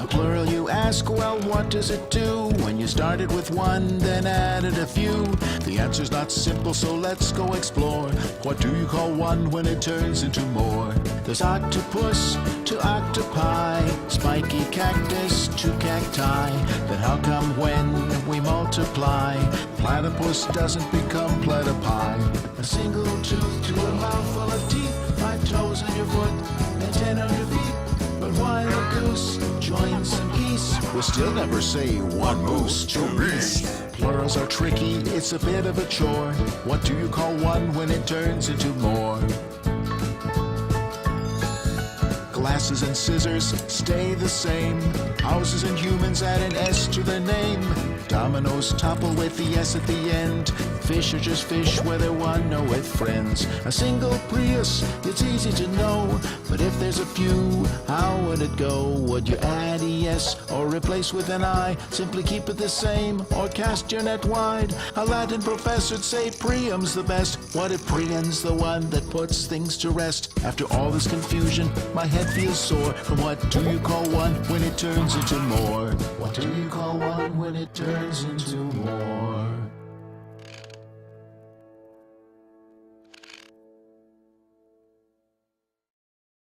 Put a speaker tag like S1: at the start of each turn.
S1: A plural, you ask, well, what does it do? When you started with one, then added a few. The answer's not simple, so let's go explore. What do you call one when it turns into more? There's octopus to octopi, spiky cactus to cacti. Then how come when we multiply, platypus doesn't become platypi? A single tooth to a mouthful of teeth, 5 toes on your foot and 10 on your feet. But while a goose joins some geese, we'll still never say one moose, 2 geese. Plurals are tricky, it's a bit of a chore. What do you call one when it turns into more? Glasses and scissors stay the same. Houses and humans add an S to their name. Dominoes topple with the S at the end. Fish are just fish, whether one or with friends. A single Prius, it's easy to know. But if there's a few, how would it go? Would you add ES or replace with an I? Simply keep it the same or cast your net wide. A Latin professor'd say Priam's the best. What if Priam's the one that puts things to rest? After all this confusion, my head feels sore. From what do you call one when it turns into more? What do you call one when it turns into more?